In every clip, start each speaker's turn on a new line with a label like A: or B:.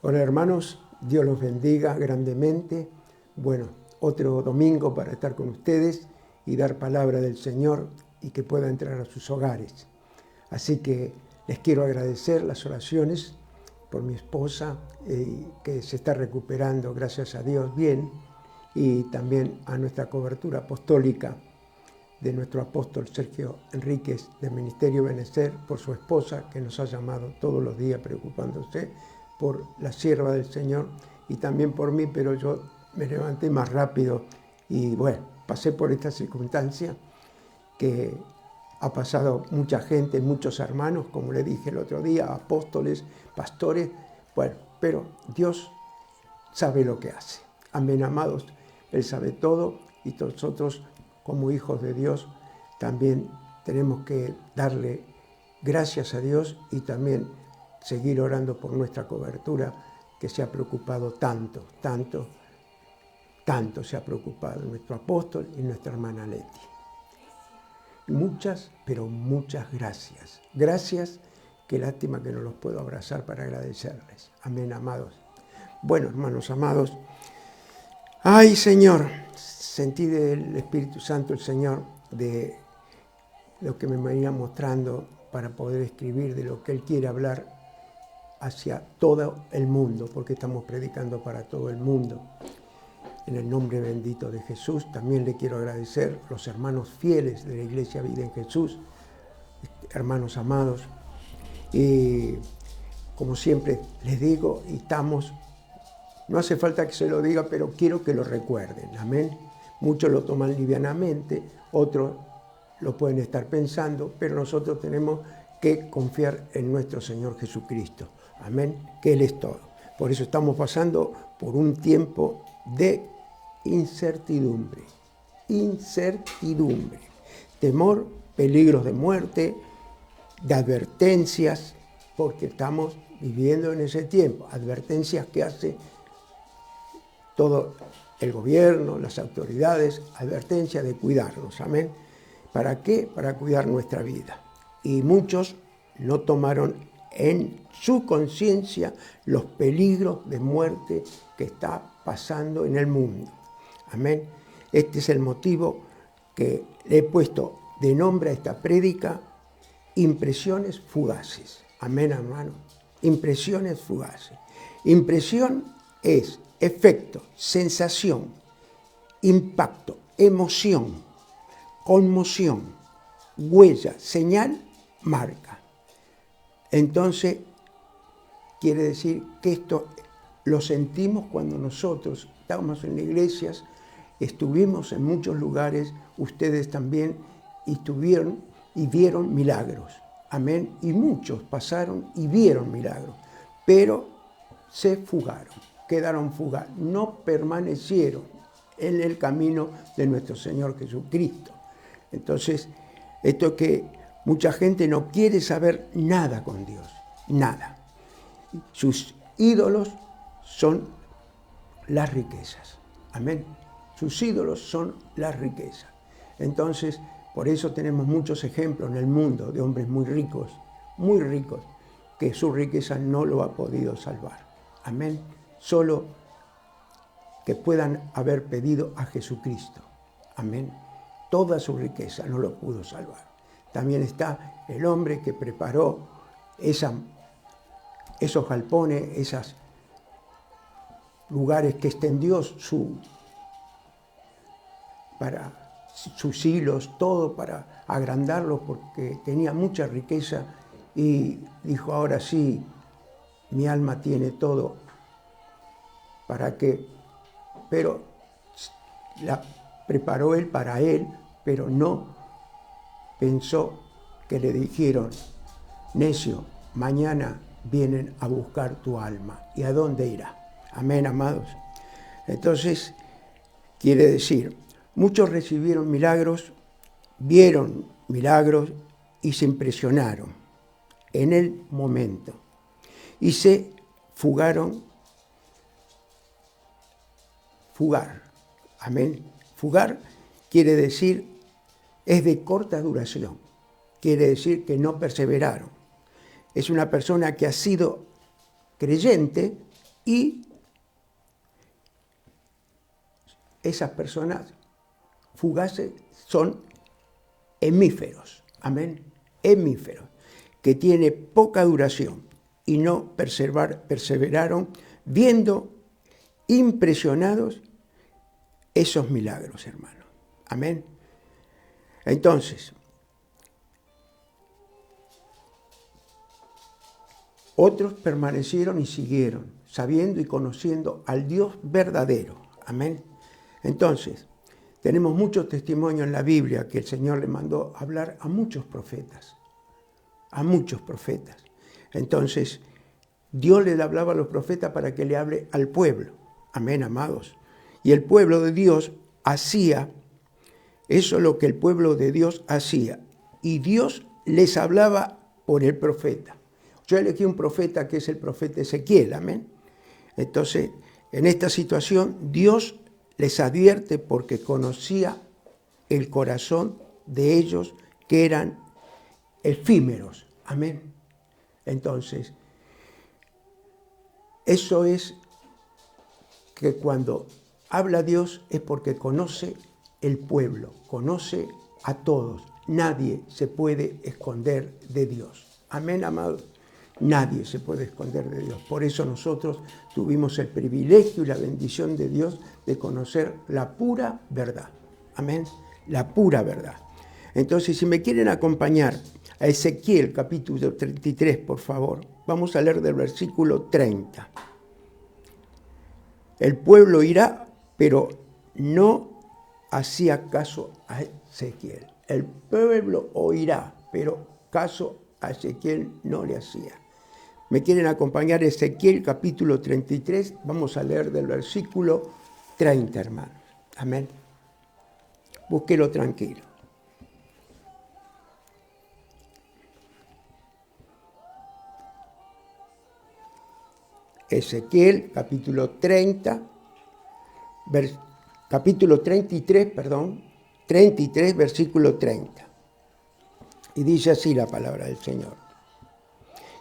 A: Hola hermanos, Dios los bendiga grandemente. Bueno, otro domingo para estar con ustedes y dar palabra del Señor y que pueda entrar a sus hogares. Así que les quiero agradecer las oraciones por mi esposa, que se está recuperando, gracias a Dios, bien, y también a nuestra cobertura apostólica de nuestro apóstol Sergio Enríquez del Ministerio Benecer, por su esposa que nos ha llamado todos los días preocupándose por la sierva del Señor y también por mí, pero yo me levanté más rápido y bueno, pasé por esta circunstancia que ha pasado mucha gente, muchos hermanos, como le dije el otro día, apóstoles, pastores, bueno, pero Dios sabe lo que hace. Amén, amados, Él sabe todo y nosotros como hijos de Dios también tenemos que darle gracias a Dios y también seguir orando por nuestra cobertura, que se ha preocupado tanto se ha preocupado nuestro apóstol y nuestra hermana Leti. Muchas, pero muchas gracias. Gracias, qué lástima que no los puedo abrazar para agradecerles. Amén, amados. Bueno, hermanos amados, ay Señor, sentí del Espíritu Santo el Señor de lo que me venía mostrando para poder escribir de lo que Él quiere hablar hacia todo el mundo, porque estamos predicando para todo el mundo. En el nombre bendito de Jesús, también le quiero agradecer a los hermanos fieles de la Iglesia Vida en Jesús, hermanos amados, y como siempre les digo, y estamos, no hace falta que se lo diga, pero quiero que lo recuerden, amén. Muchos lo toman livianamente, otros lo pueden estar pensando, pero nosotros tenemos que confiar en nuestro Señor Jesucristo, amén, que Él es todo. Por eso estamos pasando por un tiempo de incertidumbre, temor, peligros de muerte, de advertencias, porque estamos viviendo en ese tiempo, advertencias que hace todo el gobierno, las autoridades, advertencias de cuidarnos, amén. ¿Para qué? Para cuidar nuestra vida. Y muchos no tomaron en su conciencia los peligros de muerte que está pasando en el mundo. Amén. Este es el motivo que le he puesto de nombre a esta prédica, impresiones fugaces. Amén, hermano. Impresiones fugaces. Impresión es efecto, sensación, impacto, emoción, conmoción, huella, señal, marca. Entonces, quiere decir que esto lo sentimos cuando nosotros estamos en iglesias, estuvimos en muchos lugares, ustedes también, y estuvieron y vieron milagros. Amén. Y muchos pasaron y vieron milagros, pero se fugaron, quedaron fugados, no permanecieron en el camino de nuestro Señor Jesucristo. Entonces, esto es que mucha gente no quiere saber nada con Dios, nada. Sus ídolos son las riquezas. Amén. Sus ídolos son las riquezas. Entonces, por eso tenemos muchos ejemplos en el mundo de hombres muy ricos, que su riqueza no lo ha podido salvar. Amén. Solo que puedan haber pedido a Jesucristo. Amén. Toda su riqueza no lo pudo salvar. También está el hombre que preparó esos galpones, esos lugares que extendió para sus hilos, todo para agrandarlos porque tenía mucha riqueza y dijo, ahora sí, mi alma tiene todo, ¿para qué? Pero la preparó él para él, pero no pensó que le dijeron, necio, mañana vienen a buscar tu alma. ¿Y a dónde irá? Amén, amados. Entonces, quiere decir, muchos recibieron milagros, vieron milagros y se impresionaron en el momento. Y se fugaron. Fugar. Amén. Fugar quiere decir, es de corta duración. Quiere decir que no perseveraron. Es una persona que ha sido creyente, Y esas personas fugaces son hemíferos, amén, hemíferos, que tiene poca duración y no perseveraron viendo impresionados esos milagros, hermanos, amén. Entonces, otros permanecieron y siguieron, sabiendo y conociendo al Dios verdadero, amén. Entonces, tenemos muchos testimonios en la Biblia que el Señor le mandó hablar a muchos profetas, a muchos profetas. Entonces, Dios le hablaba a los profetas para que le hable al pueblo, amén, amados. Y el pueblo de Dios hacía, eso es lo que el pueblo de Dios hacía, y Dios les hablaba por el profeta. Yo elegí un profeta que es el profeta Ezequiel, amén. Entonces, en esta situación, Dios les advierte porque conocía el corazón de ellos que eran efímeros. Amén. Entonces, eso es que cuando habla Dios es porque conoce el pueblo, conoce a todos. Nadie se puede esconder de Dios. Amén, amados. Nadie se puede esconder de Dios. Por eso nosotros tuvimos el privilegio y la bendición de Dios de conocer la pura verdad. Amén. La pura verdad. Entonces, si me quieren acompañar a Ezequiel capítulo 33, por favor, vamos a leer del versículo 30. El pueblo irá, pero no hacía caso a Ezequiel. El pueblo oirá, pero caso a Ezequiel no le hacía. ¿Me quieren acompañar a Ezequiel capítulo 33? Vamos a leer del versículo 30, hermanos. Amén. Búsquelo tranquilo. Ezequiel capítulo 30, capítulo 33, 33, versículo 30. Y dice así la palabra del Señor.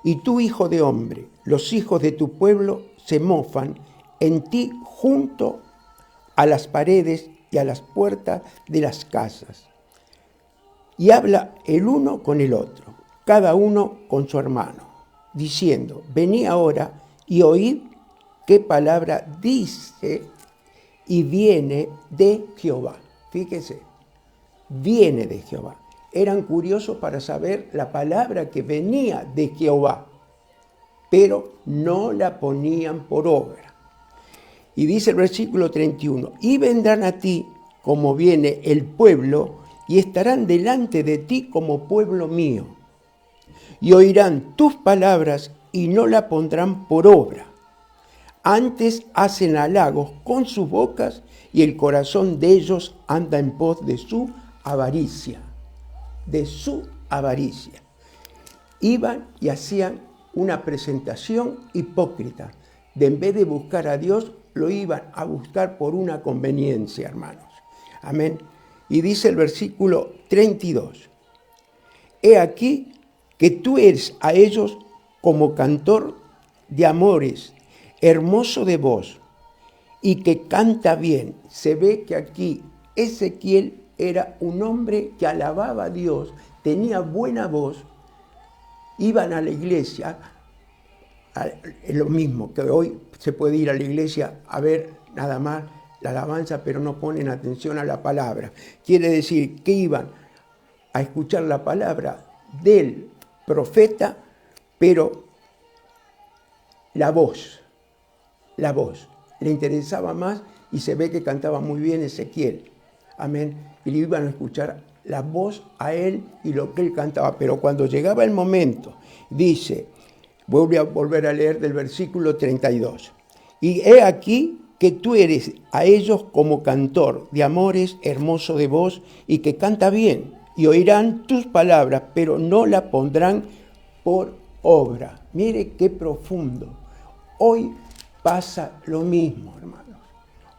A: Y tú, hijo de hombre, los hijos de tu pueblo se mofan en ti junto a las paredes y a las puertas de las casas. Y habla el uno con el otro, cada uno con su hermano, diciendo, vení ahora y oíd qué palabra dice y viene de Jehová. Fíjese, viene de Jehová. Eran curiosos para saber la palabra que venía de Jehová, pero no la ponían por obra. Y dice el versículo 31, y vendrán a ti como viene el pueblo, y estarán delante de ti como pueblo mío. Y oirán tus palabras y no la pondrán por obra. Antes hacen halagos con sus bocas y el corazón de ellos anda en pos de su avaricia. De su avaricia. Iban y hacían una presentación hipócrita. En vez de buscar a Dios, lo iban a buscar por una conveniencia, hermanos. Amén. Y dice el versículo 32. He aquí que tú eres a ellos como cantor de amores, hermoso de voz, y que canta bien. Se ve que aquí Ezequiel era un hombre que alababa a Dios, tenía buena voz, iban a la iglesia, es lo mismo que hoy se puede ir a la iglesia a ver nada más la alabanza, pero no ponen atención a la palabra. Quiere decir que iban a escuchar la palabra del profeta, pero la voz, le interesaba más y se ve que cantaba muy bien Ezequiel. Amén. Y le iban a escuchar la voz a él y lo que él cantaba. Pero cuando llegaba el momento, dice, voy a volver a leer del versículo 32. Y he aquí que tú eres a ellos como cantor de amores, hermoso de voz y que canta bien. Y oirán tus palabras, pero no la pondrán por obra. Mire qué profundo. Hoy pasa lo mismo, hermano.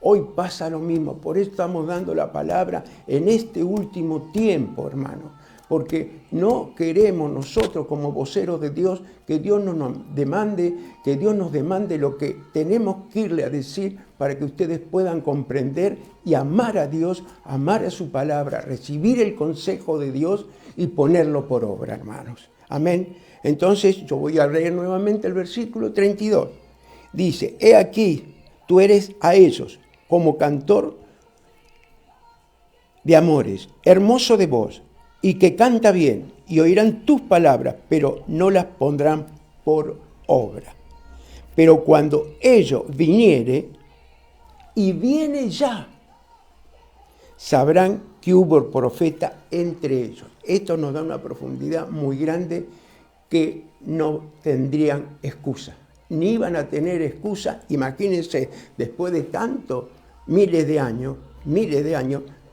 A: Hoy pasa lo mismo, por eso estamos dando la palabra en este último tiempo, hermano, porque no queremos nosotros como voceros de Dios que Dios nos demande lo que tenemos que irle a decir para que ustedes puedan comprender y amar a Dios, amar a su palabra, recibir el consejo de Dios y ponerlo por obra, hermanos. Amén. Entonces yo voy a leer nuevamente el versículo 32. Dice, he aquí, tú eres a ellos como cantor de amores, hermoso de voz, y que canta bien, y oirán tus palabras, pero no las pondrán por obra. Pero cuando ello viniere, y viene ya, sabrán que hubo profeta entre ellos. Esto nos da una profundidad muy grande que no tendrían excusa. Ni iban a tener excusa, imagínense, después de tanto, miles de años,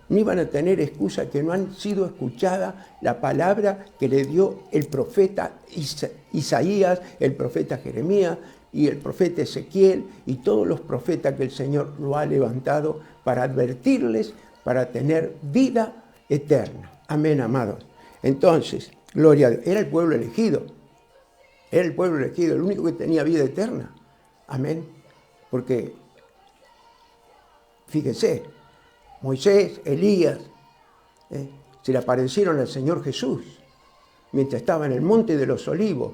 A: no iban a tener excusa que no han sido escuchada la palabra que le dio el profeta Isaías, el profeta Jeremías y el profeta Ezequiel y todos los profetas que el Señor lo ha levantado para advertirles, para tener vida eterna. Amén, amados. Entonces, gloria a Dios. Era el pueblo elegido. Era el pueblo elegido, el único que tenía vida eterna. Amén. Porque, fíjense, Moisés, Elías, se le aparecieron al Señor Jesús mientras estaba en el monte de los olivos,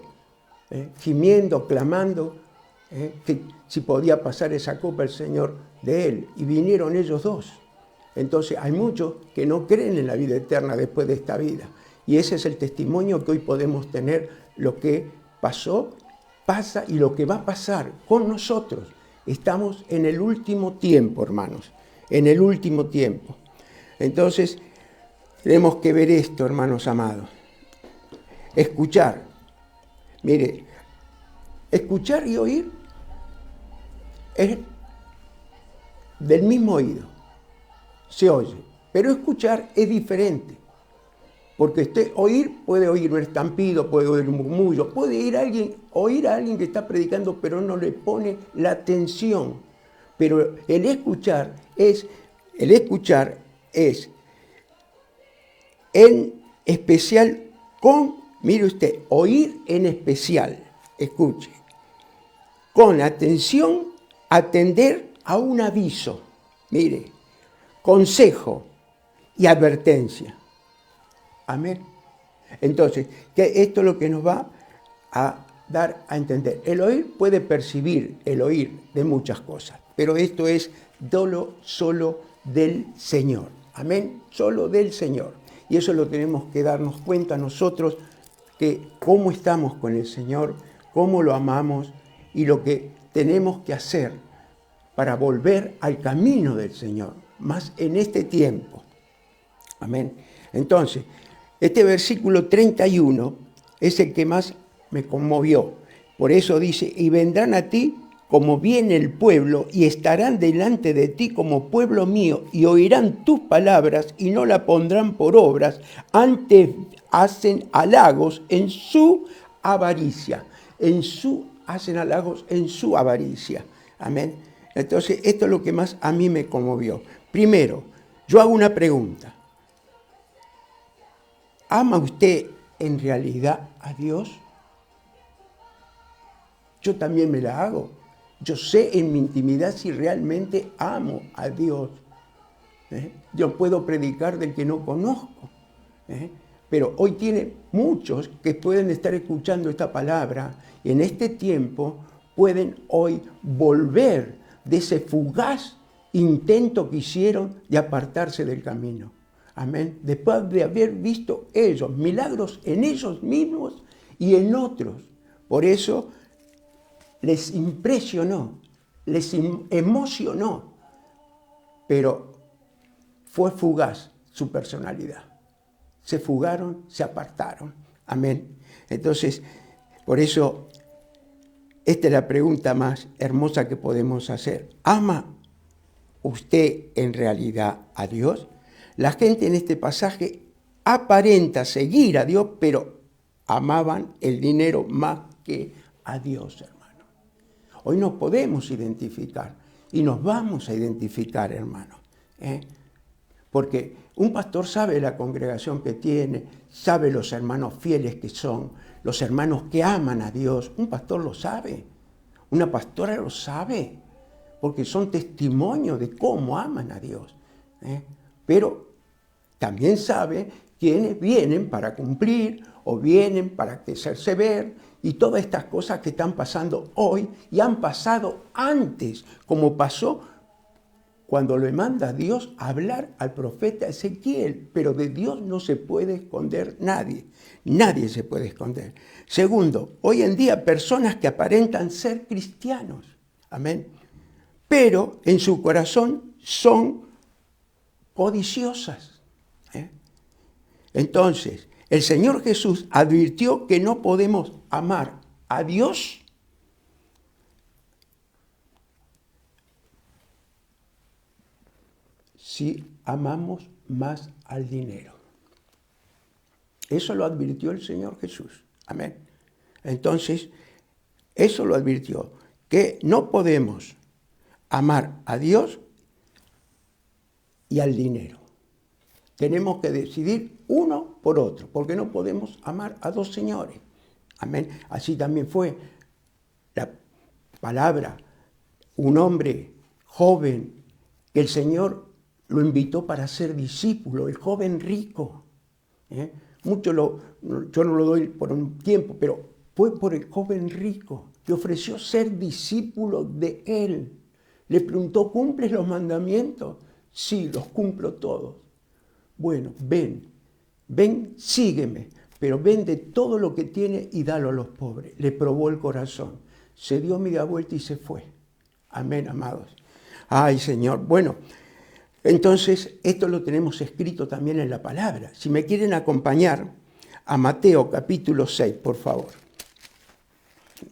A: gimiendo, clamando, que si podía pasar esa copa el Señor de él. Y vinieron ellos dos. Entonces hay muchos que no creen en la vida eterna después de esta vida. Y ese es el testimonio que hoy podemos tener, lo que pasó, pasa y lo que va a pasar con nosotros. Estamos en el último tiempo, hermanos, en el último tiempo. Entonces, tenemos que ver esto, hermanos amados. Escuchar. Mire, escuchar y oír es del mismo oído. Se oye. Pero escuchar es diferente. Porque oír puede oír un estampido, puede oír un murmullo, puede oír a alguien que está predicando, pero no le pone la atención. Pero el escuchar es en especial mire usted, oír en especial, escuche, con atención, atender a un aviso, mire, consejo y advertencia. Amén. Entonces, esto es lo que nos va a dar a entender. El oír puede percibir el oír de muchas cosas, pero esto es solo del Señor. Amén. Solo del Señor. Y eso lo tenemos que darnos cuenta nosotros, que cómo estamos con el Señor, cómo lo amamos y lo que tenemos que hacer para volver al camino del Señor, más en este tiempo. Amén. Entonces, este versículo 31 es el que más me conmovió. Por eso dice, y vendrán a ti como viene el pueblo, y estarán delante de ti como pueblo mío, y oirán tus palabras, y no la pondrán por obras, antes hacen halagos en su avaricia. Hacen halagos en su avaricia. Amén. Entonces, esto es lo que más a mí me conmovió. Primero, yo hago una pregunta. ¿Ama usted en realidad a Dios? Yo también me la hago. Yo sé en mi intimidad si realmente amo a Dios. Yo puedo predicar del que no conozco. Pero hoy tiene muchos que pueden estar escuchando esta palabra y en este tiempo pueden hoy volver de ese fugaz intento que hicieron de apartarse del camino. Amén. Después de haber visto ellos milagros en ellos mismos y en otros. Por eso les impresionó, les emocionó, pero fue fugaz su personalidad. Se fugaron, se apartaron. Amén. Entonces, por eso, esta es la pregunta más hermosa que podemos hacer. ¿Ama usted en realidad a Dios? La gente en este pasaje aparenta seguir a Dios, pero amaban el dinero más que a Dios, hermano. Hoy nos podemos identificar y nos vamos a identificar, hermano. Porque un pastor sabe la congregación que tiene, sabe los hermanos fieles que son, los hermanos que aman a Dios. Un pastor lo sabe, una pastora lo sabe, porque son testimonios de cómo aman a Dios. Pero también sabe quienes vienen para cumplir o vienen para hacerse ver, y todas estas cosas que están pasando hoy y han pasado antes, como pasó cuando le manda a Dios a hablar al profeta Ezequiel. Pero de Dios no se puede esconder nadie. Nadie se puede esconder. Segundo, hoy en día personas que aparentan ser cristianos. Amén. Pero en su corazón son codiciosas. Entonces, el Señor Jesús advirtió que no podemos amar a Dios si amamos más al dinero. Eso lo advirtió el Señor Jesús. Amén. Entonces, eso lo advirtió, que no podemos amar a Dios y al dinero. Tenemos que decidir uno por otro, porque no podemos amar a dos señores. Amén. Así también fue la palabra, un hombre joven que el Señor lo invitó para ser discípulo, el joven rico. Yo no lo doy por un tiempo, pero fue por el joven rico que ofreció ser discípulo de él. Le preguntó, ¿cumples los mandamientos? Sí, los cumplo todos. Bueno, ven, sígueme, pero vende todo lo que tiene y dalo a los pobres. Le probó el corazón, se dio media vuelta y se fue. Amén, amados. Ay, Señor. Bueno, entonces esto lo tenemos escrito también en la palabra. Si me quieren acompañar a Mateo capítulo 6, por favor.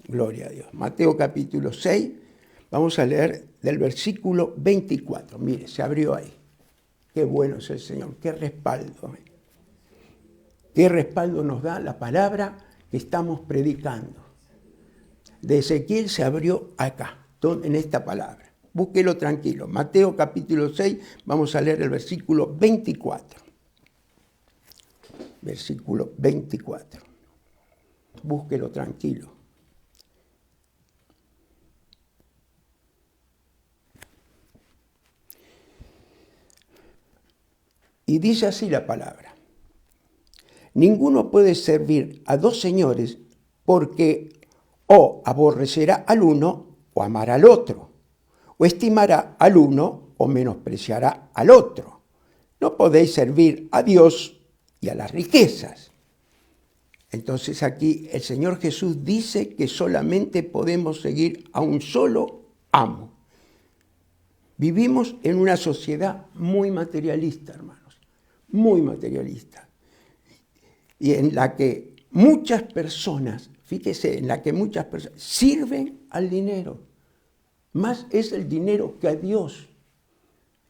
A: Gloria a Dios. Mateo capítulo 6, vamos a leer del versículo 24. Mire, se abrió ahí. Qué bueno es el Señor, qué respaldo. Qué respaldo nos da la palabra que estamos predicando. De Ezequiel se abrió acá, en esta palabra. Búsquelo tranquilo. Mateo capítulo 6, vamos a leer el versículo 24. Versículo 24. Búsquelo tranquilo. Y dice así la palabra. Ninguno puede servir a dos señores, porque o aborrecerá al uno o amará al otro, o estimará al uno o menospreciará al otro. No podéis servir a Dios y a las riquezas. Entonces aquí el Señor Jesús dice que solamente podemos seguir a un solo amo. Vivimos en una sociedad muy materialista, hermanos, muy materialista, y en la que muchas personas, fíjese, en la que muchas personas sirven al dinero. Más es el dinero que a Dios.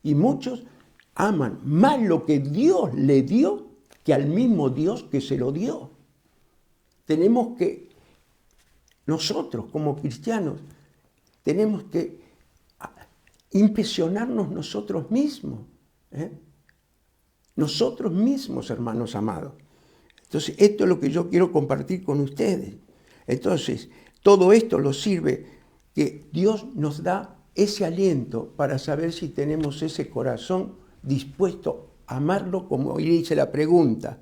A: Y muchos aman más lo que Dios le dio que al mismo Dios que se lo dio. Tenemos que, nosotros como cristianos, tenemos que impresionarnos nosotros mismos. Nosotros mismos, hermanos amados. Entonces, esto es lo que yo quiero compartir con ustedes. Entonces, todo esto nos sirve que Dios nos da ese aliento para saber si tenemos ese corazón dispuesto a amarlo, como dice la pregunta.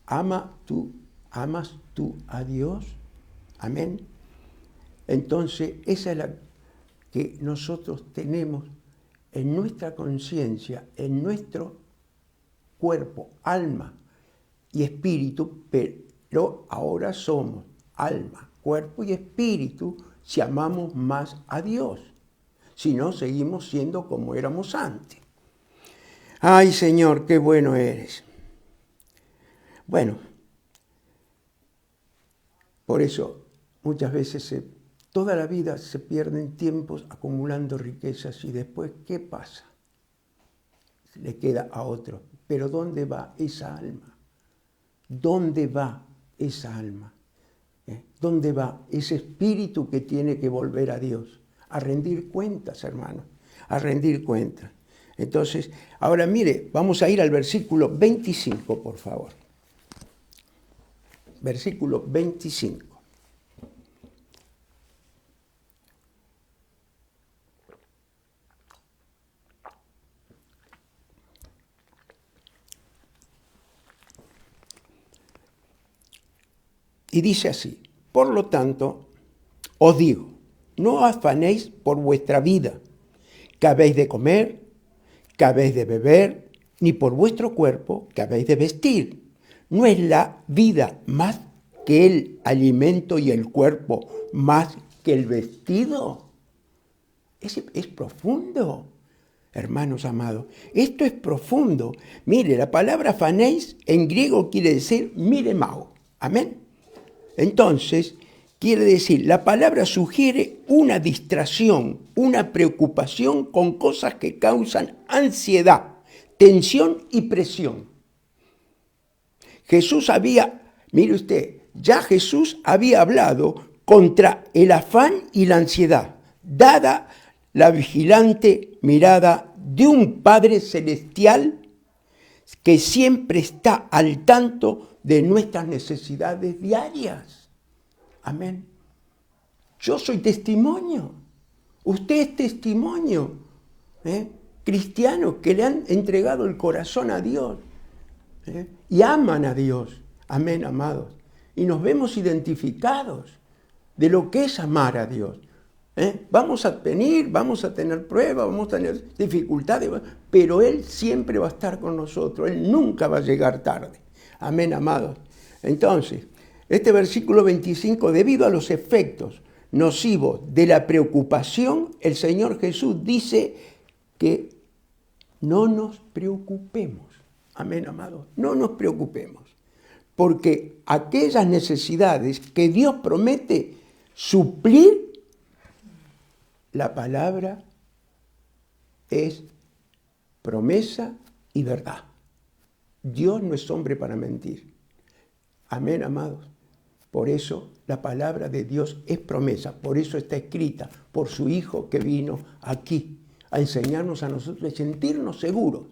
A: ¿Amas tú a Dios? Amén. Entonces, esa es la que nosotros tenemos en nuestra conciencia, en nuestro cuerpo, alma y espíritu, pero ahora somos alma, cuerpo y espíritu si amamos más a Dios. Si no, seguimos siendo como éramos antes. Ay, Señor, qué bueno eres. Bueno, por eso muchas veces toda la vida se pierden tiempos acumulando riquezas y después, ¿qué pasa? Le queda a otro. Pero ¿dónde va esa alma? ¿Dónde va esa alma? ¿Dónde va ese espíritu que tiene que volver a Dios? A rendir cuentas, hermanos, a rendir cuentas. Entonces, ahora mire, vamos a ir al versículo 25, por favor. Versículo 25. Y dice así: por lo tanto, os digo, no afanéis por vuestra vida, que habéis de comer, que habéis de beber, ni por vuestro cuerpo, que habéis de vestir. ¿No es la vida más que el alimento y el cuerpo más que el vestido? Es profundo, hermanos amados. Esto es profundo. Mire, la palabra afanéis en griego quiere decir miremao. Amén. Entonces, quiere decir, la palabra sugiere una distracción, una preocupación con cosas que causan ansiedad, tensión y presión. Mire usted, ya Jesús había hablado contra el afán y la ansiedad, dada la vigilante mirada de un Padre Celestial que siempre está al tanto de nuestras necesidades diarias. Amén. Yo soy testimonio. Usted es testimonio. Cristianos que le han entregado el corazón a Dios. Y aman a Dios. Amén, amados. Y nos vemos identificados de lo que es amar a Dios. Vamos a tener pruebas, vamos a tener dificultades, pero Él siempre va a estar con nosotros. Él nunca va a llegar tarde. Amén, amados. Entonces, este versículo 25, debido a los efectos nocivos de la preocupación, el Señor Jesús dice que no nos preocupemos. Amén, amados. No nos preocupemos. Porque aquellas necesidades que Dios promete suplir, la palabra es promesa y verdad. Dios no es hombre para mentir. Amén, amados. Por eso la palabra de Dios es promesa. Por eso está escrita por su Hijo que vino aquí a enseñarnos a nosotros a sentirnos seguros.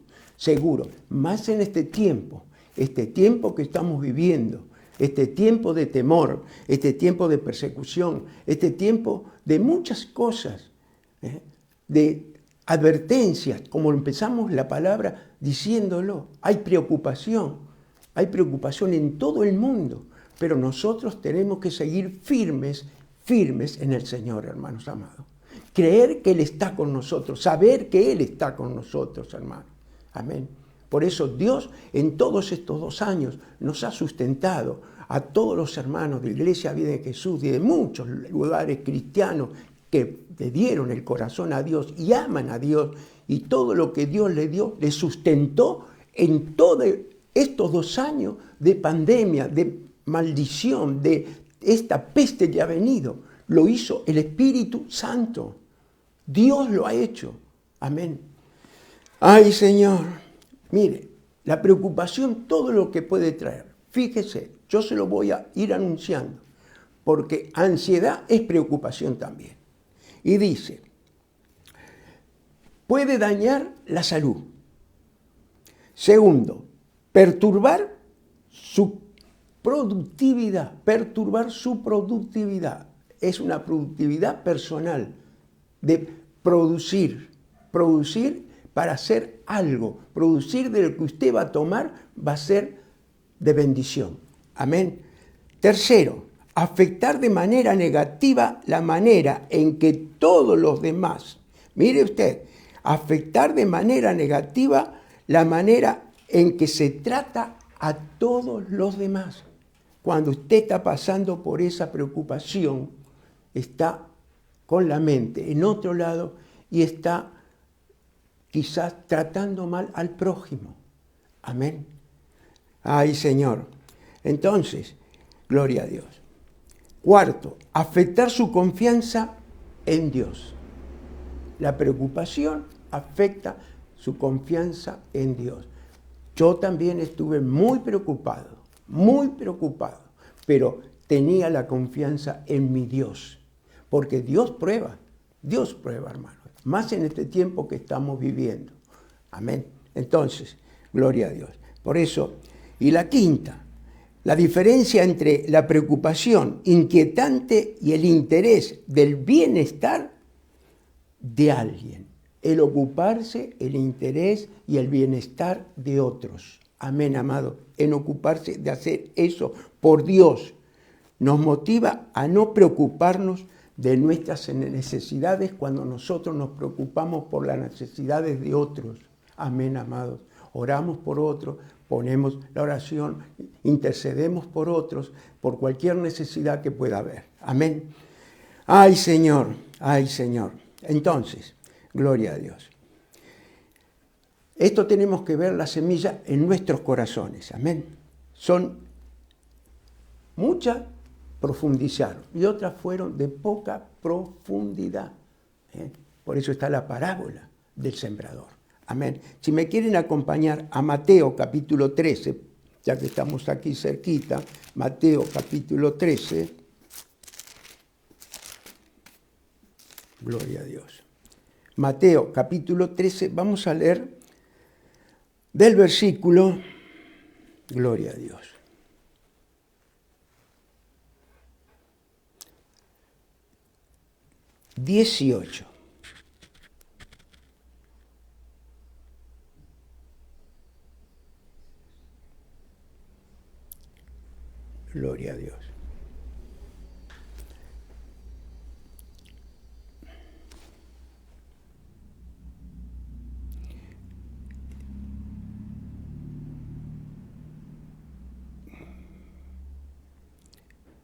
A: Más en este tiempo que estamos viviendo, este tiempo de temor, este tiempo de persecución, este tiempo de muchas cosas, de advertencias, como empezamos la palabra diciéndolo. Hay preocupación en todo el mundo, pero nosotros tenemos que seguir firmes en el Señor, hermanos amados. Creer que Él está con nosotros, saber que Él está con nosotros, hermanos. Amén. Por eso Dios en todos estos 2 años nos ha sustentado a todos los hermanos de Iglesia Vida de Jesús y de muchos lugares cristianos que le dieron el corazón a Dios y aman a Dios, y todo lo que Dios le dio, le sustentó en todos estos 2 años de pandemia, de maldición, de esta peste que ha venido. Lo hizo el Espíritu Santo. Dios lo ha hecho. Amén. Ay, Señor, mire, la preocupación, todo lo que puede traer. Fíjese, yo se lo voy a ir anunciando, porque ansiedad es preocupación también. Y dice, puede dañar la salud. Segundo, perturbar su productividad. Es una productividad personal de producir para hacer algo. Producir de lo que usted va a tomar va a ser de bendición. Amén. Tercero, afectar de manera negativa la manera en que todos los demás, mire usted, afectar de manera negativa la manera en que se trata a todos los demás. Cuando usted está pasando por esa preocupación, está con la mente en otro lado y está quizás tratando mal al prójimo. Amén. Ay, Señor. Entonces, gloria a Dios. Cuarto, afectar su confianza en Dios. La preocupación afecta su confianza en Dios. Yo también estuve muy preocupado, pero tenía la confianza en mi Dios, porque Dios prueba, hermano, más en este tiempo que estamos viviendo. Amén. Entonces, gloria a Dios. Por eso, y la quinta, la diferencia entre la preocupación inquietante y el interés del bienestar de alguien. El ocuparse, el interés y el bienestar de otros. Amén, amado. En ocuparse de hacer eso por Dios. Nos motiva a no preocuparnos de nuestras necesidades cuando nosotros nos preocupamos por las necesidades de otros. Amén, amados. Oramos por otros, ponemos la oración, intercedemos por otros, por cualquier necesidad que pueda haber. Amén. Ay, Señor, ay, Señor. Entonces, gloria a Dios. Esto tenemos que ver la semilla en nuestros corazones. Amén. Son muchas profundizaron y otras fueron de poca profundidad. Por eso está la parábola del sembrador. Amén. Si me quieren acompañar a Mateo capítulo 13, ya que estamos aquí cerquita, Mateo capítulo 13, gloria a Dios. Mateo capítulo 13, vamos a leer del versículo, gloria a Dios, 18. Gloria a Dios.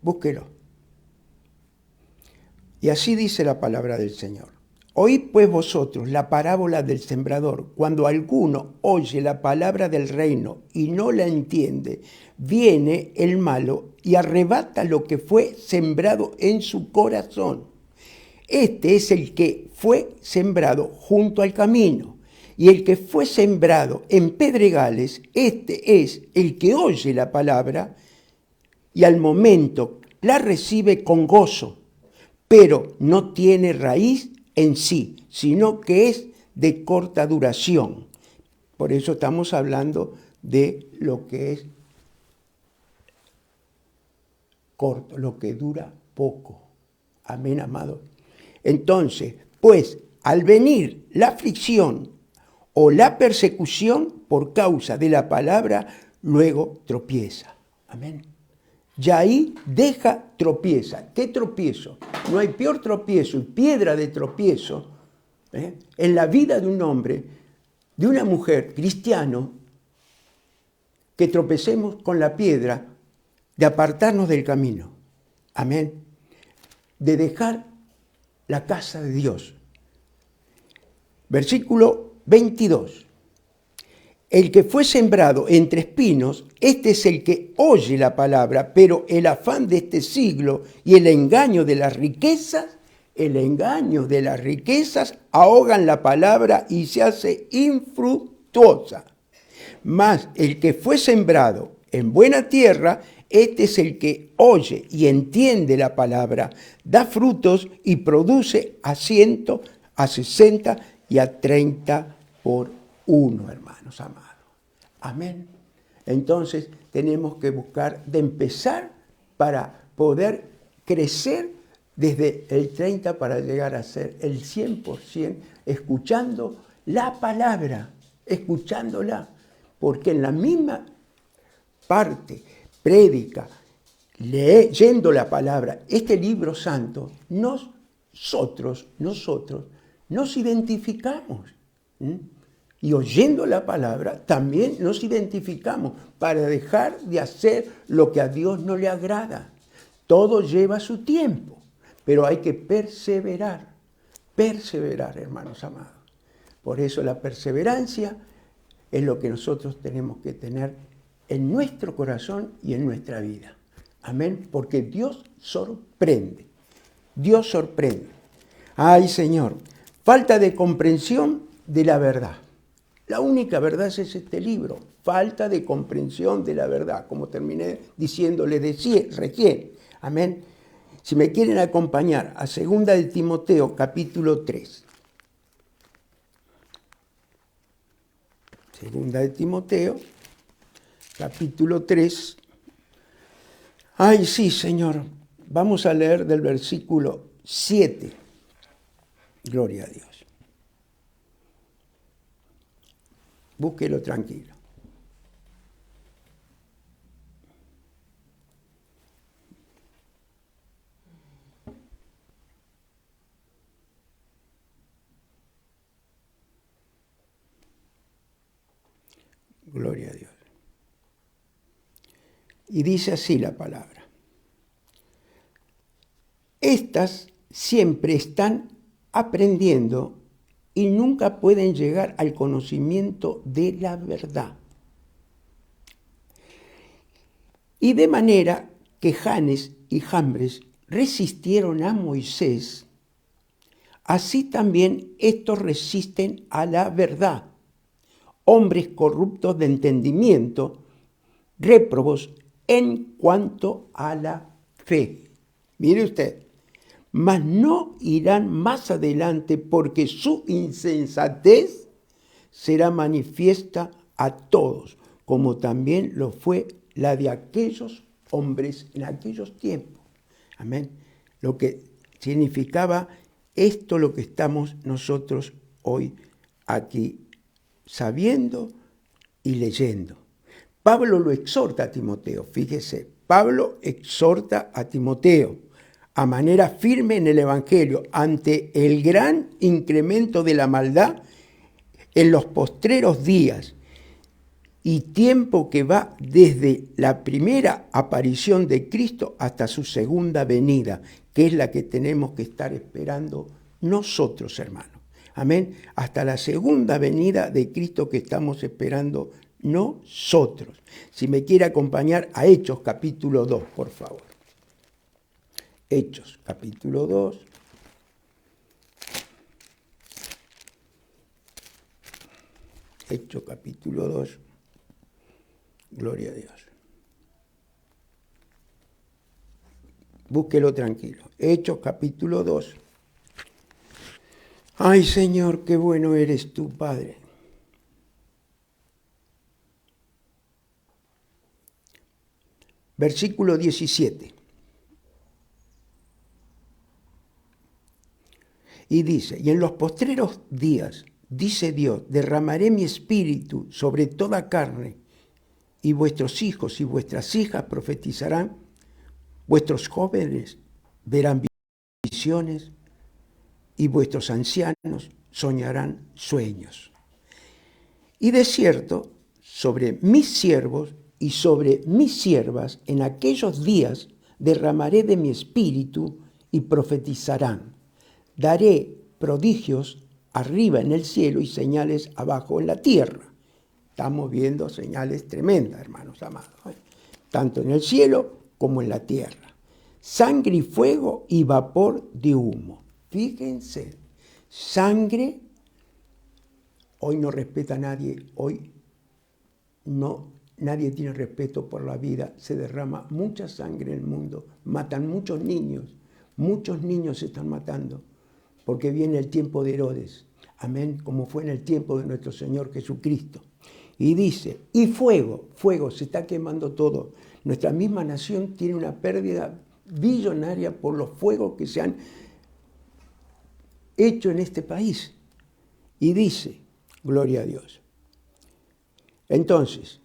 A: Búsquelo. Y así dice la palabra del Señor. Oíd pues vosotros la parábola del sembrador. Cuando alguno oye la palabra del reino y no la entiende, viene el malo y arrebata lo que fue sembrado en su corazón. Este es el que fue sembrado junto al camino. Y el que fue sembrado en pedregales, este es el que oye la palabra y al momento la recibe con gozo, pero no tiene raíz en sí, sino que es de corta duración. Por eso estamos hablando de lo que es corto, lo que dura poco. Amén, amado. Entonces, pues, al venir la aflicción o la persecución por causa de la palabra, luego tropieza. Amén. Ya ahí deja tropieza. ¿Qué tropiezo? No hay peor tropiezo y piedra de tropiezo en la vida de un hombre, de una mujer cristiano, que tropecemos con la piedra de apartarnos del camino. Amén. De dejar la casa de Dios. Versículo 22. El que fue sembrado entre espinos, este es el que oye la palabra, pero el afán de este siglo y el engaño de las riquezas ahogan la palabra y se hace infructuosa. Mas el que fue sembrado en buena tierra, este es el que oye y entiende la palabra, da frutos y produce a 100, a 60 y a 30 por uno, hermanos amados. Amén. Entonces tenemos que buscar de empezar para poder crecer desde el 30 para llegar a ser el 100%, escuchando la palabra, escuchándola, porque en la misma parte, prédica, leyendo la palabra, este libro santo, nosotros nos identificamos. Y oyendo la palabra también nos identificamos para dejar de hacer lo que a Dios no le agrada. Todo lleva su tiempo, pero hay que perseverar, hermanos amados. Por eso la perseverancia es lo que nosotros tenemos que tener en nuestro corazón y en nuestra vida. Amén, porque Dios sorprende. Dios sorprende. Ay, Señor, falta de comprensión de la verdad. La única verdad es este libro, falta de comprensión de la verdad, como terminé diciéndole recién. Amén. Si me quieren acompañar a 2 de Timoteo, capítulo 3. Segunda de Timoteo, capítulo 3. Ay, sí, Señor. Vamos a leer del versículo 7. Gloria a Dios. Búsquelo tranquilo. Gloria a Dios. Y dice así la palabra. Estas siempre están aprendiendo y nunca pueden llegar al conocimiento de la verdad. Y de manera que Janes y Jambres resistieron a Moisés, así también estos resisten a la verdad. Hombres corruptos de entendimiento, réprobos en cuanto a la fe. Mire usted, mas no irán más adelante porque su insensatez será manifiesta a todos, como también lo fue la de aquellos hombres en aquellos tiempos. Amén. Lo que significaba esto, lo que estamos nosotros hoy aquí sabiendo y leyendo. Pablo lo exhorta a Timoteo, fíjese, Pablo exhorta a Timoteo a manera firme en el Evangelio ante el gran incremento de la maldad en los postreros días y tiempo que va desde la primera aparición de Cristo hasta su segunda venida, que es la que tenemos que estar esperando nosotros, hermanos. Amén. Hasta la segunda venida de Cristo que estamos esperando nosotros. Si me quiere acompañar a Hechos capítulo 2, por favor. Hechos capítulo 2. Hechos capítulo 2. Gloria a Dios. Búsquelo tranquilo. Hechos capítulo 2. Ay, Señor, qué bueno eres tú, Padre. Versículo 17. Y dice, y en los postreros días, dice Dios, derramaré mi espíritu sobre toda carne, y vuestros hijos y vuestras hijas profetizarán, vuestros jóvenes verán visiones, y vuestros ancianos soñarán sueños. Y de cierto, sobre mis siervos y sobre mis siervas en aquellos días derramaré de mi espíritu y profetizarán. Daré prodigios arriba en el cielo y señales abajo en la tierra. Estamos viendo señales tremendas, hermanos amados, tanto en el cielo como en la tierra. Sangre y fuego y vapor de humo. Fíjense, sangre, hoy no respeta a nadie, hoy nadie tiene respeto por la vida, se derrama mucha sangre en el mundo, matan muchos niños se están matando, porque viene el tiempo de Herodes, amén, como fue en el tiempo de nuestro Señor Jesucristo. Y dice, y fuego, se está quemando todo. Nuestra misma nación tiene una pérdida billonaria por los fuegos que se han hecho en este país. Y dice, gloria a Dios. Entonces,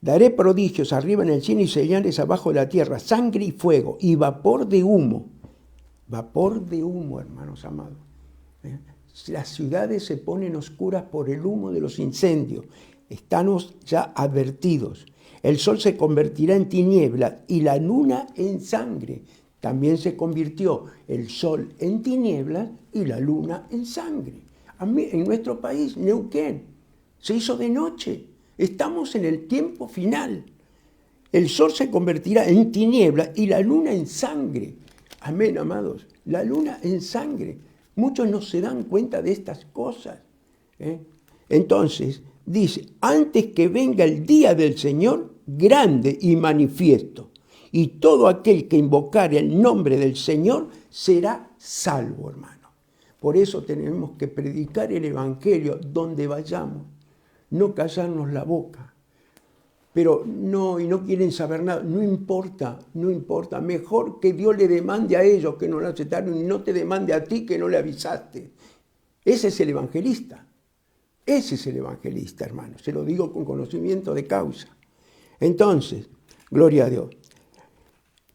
A: daré prodigios arriba en el cielo y señales abajo de la tierra, sangre y fuego y vapor de humo. Vapor de humo, hermanos amados. Las ciudades se ponen oscuras por el humo de los incendios. Estamos ya advertidos. El sol se convertirá en tiniebla y la luna en sangre. También se convirtió el sol en tinieblas y la luna en sangre. En nuestro país, Neuquén, se hizo de noche. Estamos en el tiempo final. El sol se convertirá en tinieblas y la luna en sangre. Amén, amados. La luna en sangre. Muchos no se dan cuenta de estas cosas. Entonces, dice, antes que venga el día del Señor, grande y manifiesto, y todo aquel que invocare el nombre del Señor será salvo, hermano. Por eso tenemos que predicar el Evangelio donde vayamos. no callarnos la boca. Pero no, y no quieren saber nada. No importa, no importa. Mejor que Dios le demande a ellos que no lo aceptaron y no te demande a ti que no le avisaste. Ese es el evangelista. Ese es el evangelista, hermano. Se lo digo con conocimiento de causa. Entonces, gloria a Dios.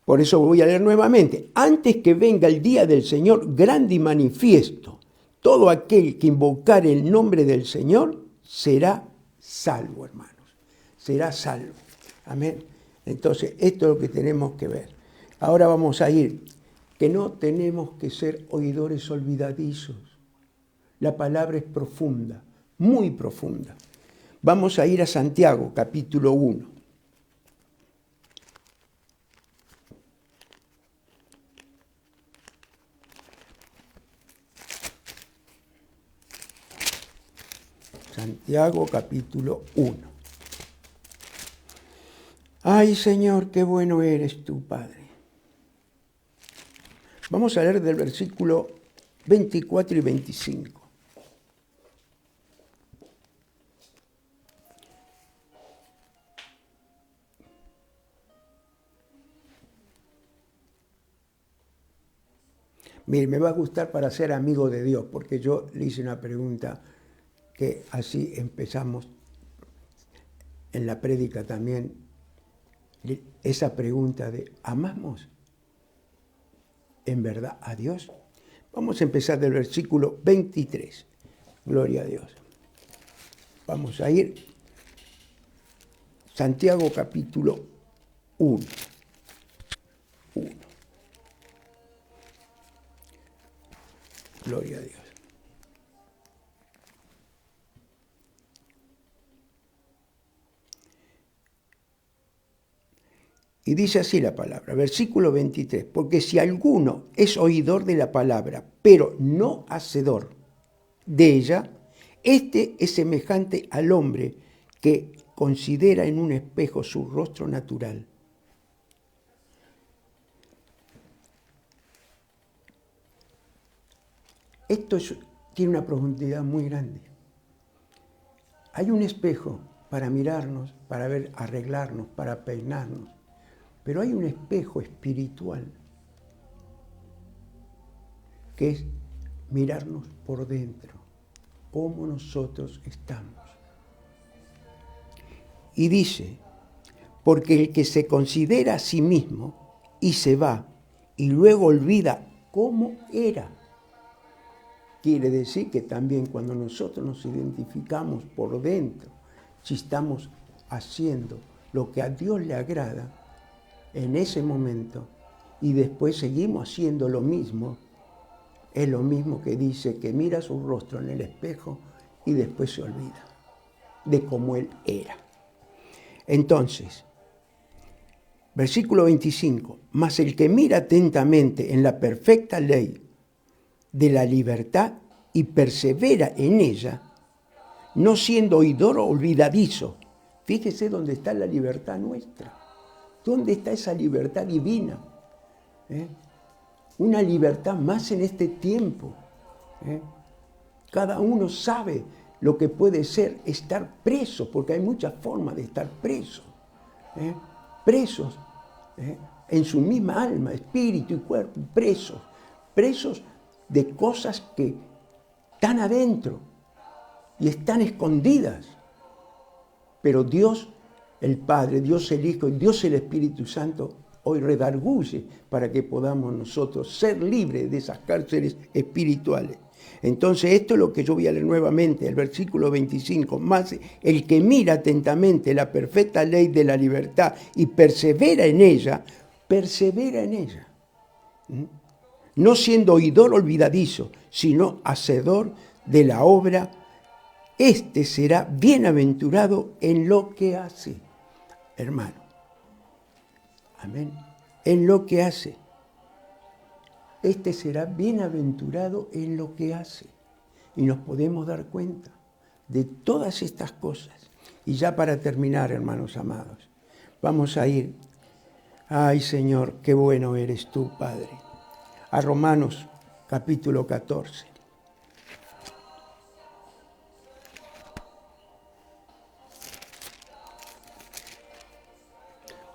A: Por eso voy a leer nuevamente. Antes que venga el día del Señor grande y manifiesto, todo aquel que invocare el nombre del Señor será salvo, hermanos. Será salvo. Amén. Entonces, esto es lo que tenemos que ver. Ahora vamos a ir, que no tenemos que ser oidores olvidadizos. La palabra es profunda, muy profunda. Vamos a ir a Santiago, capítulo 1. Santiago, capítulo 1. Ay, Señor, qué bueno eres tú, Padre. Vamos a leer del versículo 24 y 25. Mire, me va a gustar para ser amigo de Dios, porque yo le hice una pregunta que así empezamos en la prédica también, esa pregunta de ¿amamos en verdad a Dios? Vamos a empezar del versículo 23. Gloria a Dios. Vamos a ir. Santiago capítulo 1. Gloria a Dios. Y dice así la palabra, versículo 23, porque si alguno es oidor de la palabra, pero no hacedor de ella, este es semejante al hombre que considera en un espejo su rostro natural. Esto tiene una profundidad muy grande. Hay un espejo para mirarnos, para ver, arreglarnos, para peinarnos. Pero hay un espejo espiritual que es mirarnos por dentro, cómo nosotros estamos. Y dice, porque el que se considera a sí mismo y se va y luego olvida cómo era, quiere decir que también cuando nosotros nos identificamos por dentro, si estamos haciendo lo que a Dios le agrada, en ese momento, y después seguimos haciendo lo mismo, es lo mismo que dice que mira su rostro en el espejo y después se olvida de cómo él era. Entonces, versículo 25, mas el que mira atentamente en la perfecta ley de la libertad y persevera en ella, no siendo oidor olvidadizo. Fíjese dónde está la libertad nuestra. ¿Dónde está esa libertad divina? Una libertad más en este tiempo. Cada uno sabe lo que puede ser estar preso, porque hay muchas formas de estar preso. Presos en su misma alma, espíritu y cuerpo, presos de cosas que están adentro y están escondidas. Pero Dios el Padre, Dios el Hijo y Dios el Espíritu Santo hoy redarguye para que podamos nosotros ser libres de esas cárceles espirituales. Entonces esto es lo que yo voy a leer nuevamente, el versículo 25. Más el que mira atentamente la perfecta ley de la libertad y persevera en ella, no siendo oidor olvidadizo, sino hacedor de la obra, este será bienaventurado en lo que hace. Hermano, amén, en lo que hace. Este será bienaventurado en lo que hace. Y nos podemos dar cuenta de todas estas cosas. Y ya para terminar, hermanos amados, vamos a ir, ay Señor, qué bueno eres tú, Padre, a Romanos capítulo 14.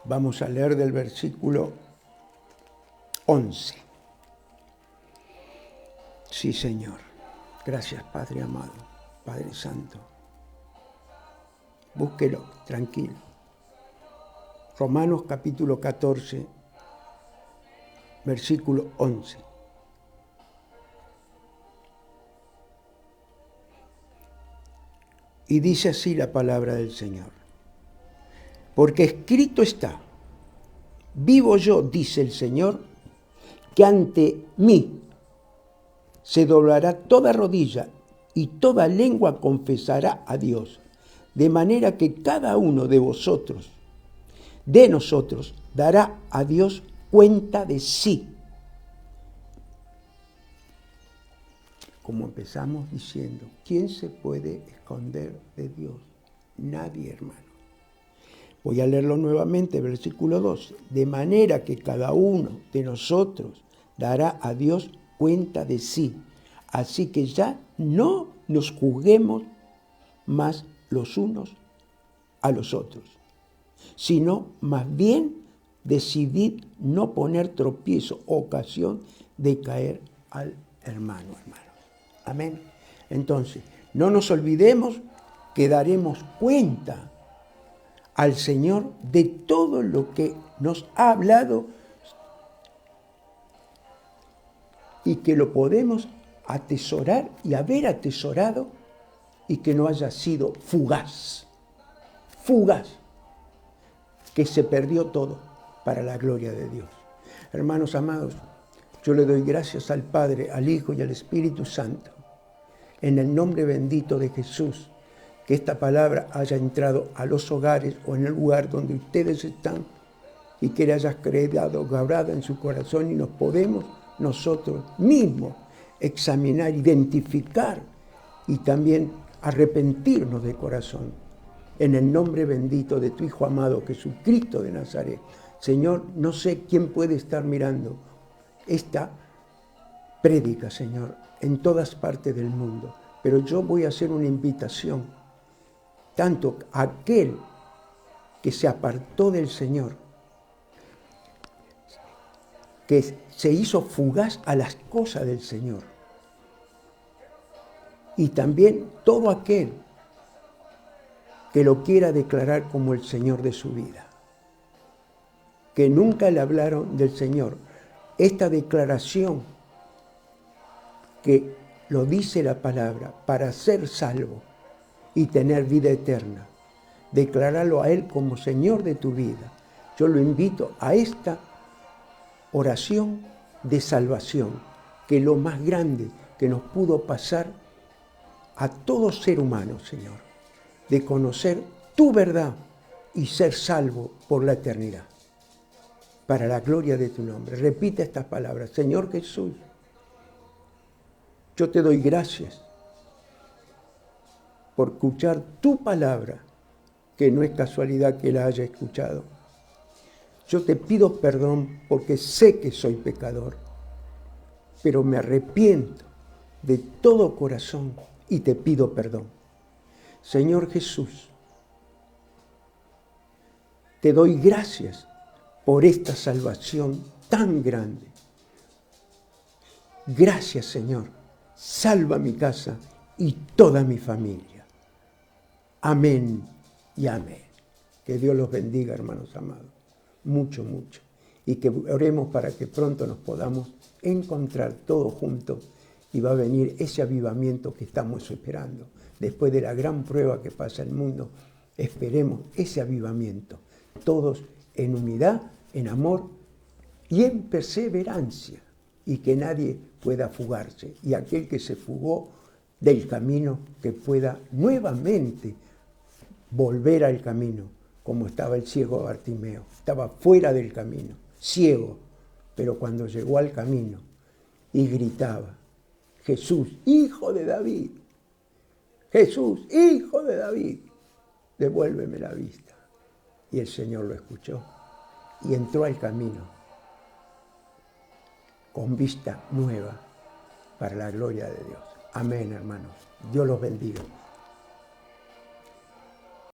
A: Vamos a leer del versículo 11. Sí, Señor. Gracias, Padre amado, Padre Santo. Búsquelo, tranquilo. Romanos capítulo 14, versículo 11. Y dice así la palabra del Señor. Porque escrito está, vivo yo, dice el Señor, que ante mí se doblará toda rodilla y toda lengua confesará a Dios, de manera que cada uno de vosotros, de nosotros, dará a Dios cuenta de sí. Como empezamos diciendo, ¿quién se puede esconder de Dios? Nadie, hermano. Voy a leerlo nuevamente, versículo 12. De manera que cada uno de nosotros dará a Dios cuenta de sí. Así que ya no nos juzguemos más los unos a los otros, sino más bien decidid no poner tropiezo o ocasión de caer al hermano. Amén. Entonces, no nos olvidemos que daremos cuenta al Señor de todo lo que nos ha hablado y que lo podemos atesorar y haber atesorado y que no haya sido fugaz, que se perdió todo para la gloria de Dios. Hermanos amados, yo le doy gracias al Padre, al Hijo y al Espíritu Santo, en el nombre bendito de Jesús, que esta palabra haya entrado a los hogares o en el lugar donde ustedes están y que le haya quedado grabada en su corazón y nos podemos nosotros mismos examinar, identificar y también arrepentirnos de corazón. En el nombre bendito de tu Hijo amado Jesucristo de Nazaret. Señor, no sé quién puede estar mirando esta prédica, Señor, en todas partes del mundo, pero yo voy a hacer una invitación, tanto a aquel que se apartó del Señor, que se hizo fugaz a las cosas del Señor, y también todo aquel que lo quiera declarar como el Señor de su vida, que nunca le hablaron del Señor. Esta declaración que lo dice la palabra, para ser salvo y tener vida eterna, declararlo a Él como Señor de tu vida. Yo lo invito a esta oración de salvación, que es lo más grande que nos pudo pasar a todo ser humano, Señor, de conocer tu verdad y ser salvo por la eternidad, para la gloria de tu nombre. Repite estas palabras. Señor Jesús, yo te doy gracias por escuchar tu palabra, que no es casualidad que la haya escuchado. Yo te pido perdón porque sé que soy pecador, pero me arrepiento de todo corazón y te pido perdón. Señor Jesús, te doy gracias por esta salvación tan grande. Gracias, Señor. Salva mi casa y toda mi familia. Amén y amén. Que Dios los bendiga, hermanos amados. Mucho, mucho. Y que oremos para que pronto nos podamos encontrar todos juntos y va a venir ese avivamiento que estamos esperando. Después de la gran prueba que pasa el mundo, esperemos ese avivamiento. Todos en unidad, en amor y en perseverancia. Y que nadie pueda fugarse. Y aquel que se fugó del camino, que pueda nuevamente volver al camino, como estaba el ciego Bartimeo. Estaba fuera del camino, ciego, pero cuando llegó al camino y gritaba, Jesús, hijo de David, Jesús, hijo de David, devuélveme la vista. Y el Señor lo escuchó y entró al camino con vista nueva para la gloria de Dios. Amén, hermanos. Dios los bendiga.